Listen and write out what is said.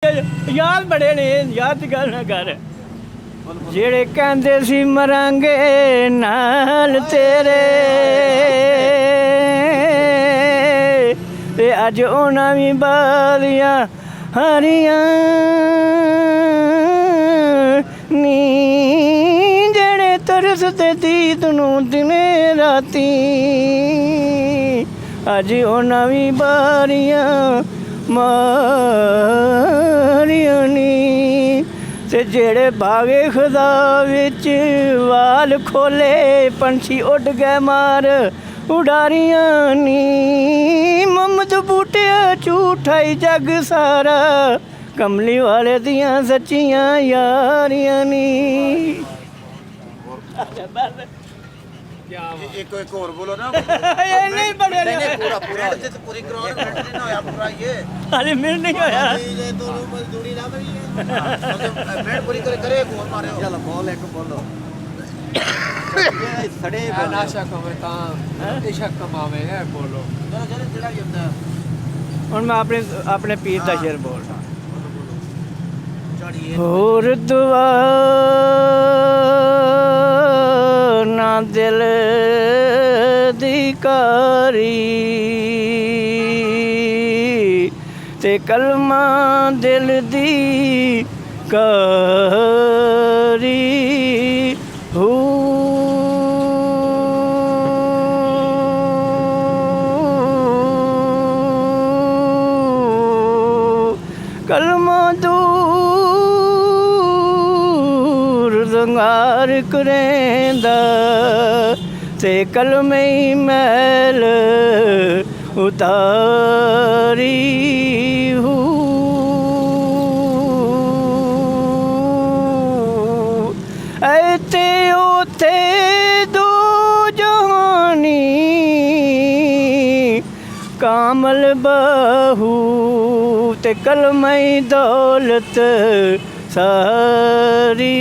याद बड़े ने याद की गल ना कर ਜਿਹੜੇ ਕਹਿੰਦੇ ਸੀ ਮਰਾਂਗੇ ਨਾਲ ਤੇਰੇ ਤੇ ਅੱਜ ਉਹਨਾਂ ਵੀ ਬਾਲੀਆਂ ਹਰੀਆਂ ਨੀ ਜਿਹੜੇ ਤਰਸਦੇ ਦੀਦ ਨੂੰ ਦਿਨੇ ਰਾਤੀ ਅੱਜ ਉਹਨਾਂ ਵੀ ਬਾਰੀਆਂ ਮਾਰੀਆਂ ਨੀ ਤੇ ਜਿਹੜੇ ਬਾਗੇ ਖੁਦਾ ਵਿੱਚ ਵਾਲ ਖੋਲੇ ਪੰਛੀ ਉੱਡ ਗਏ ਮਾਰ ਉਡਾਰੀਆਂ ਨੀ ਮੁਹੰਮਦ ਬੂਟਿਆ ਝੂਠਾ ਹੀ ਜੱਗ ਸਾਰਾ ਕਮਲੀ ਵਾਲੇ ਦੀਆਂ ਸੱਚੀਆਂ ਯਾਰੀਆਂ ਨੀ एक एक और बोलो ना ਇਹ ਨਹੀਂ ਬੜੇ नहीं पूरा पूरा से तो पूरी करो मिनट नहीं ना होया पूरा ये ਹਾਲੇ ਮਿਲ ਨਹੀਂ ਹੋਇਆ ये तो मजदूरी ना मिली मिनट पूरी करे करे एक और मारे चलो बोल एक बोलो ये सड़े नाशा कमे ਤਾਂ ਇਸ਼ਕ ਕਮਾਵੇ ਹੈ ਬੋਲੋ चलो चलो भी ਹੁੰਦਾ ਹੁਣ ਮੈਂ ਆਪਣੇ ਪੀਰ ਦਾ ਸ਼ੇਰ ਬੋਲਦਾ चढ़िए ਹੋਰ ਦੁਆ ਨਾ ਦਿਲ ਦੀ ਕਾਰੀ ਤੇ ਕਲਮਾ ਦਿਲ ਦੀ ਕਾਰੀ ਹੋ ਕਲਮਾ ਦੂਰ ਜ਼ੰਗਾਰ ਕਰੇਂਦਾ ਤੇ ਕਲਮੇ ਹੀ ਮੈਲ ਉਤਾਰੀ ਹੂ ਐਤੇ ਉਥੇ ਦੋ ਜਹਾਨੀ ਕਾਮਲ ਬਹੂ ਤੇ ਕਲਮੇ ਦੌਲਤ ਸਾਰੀ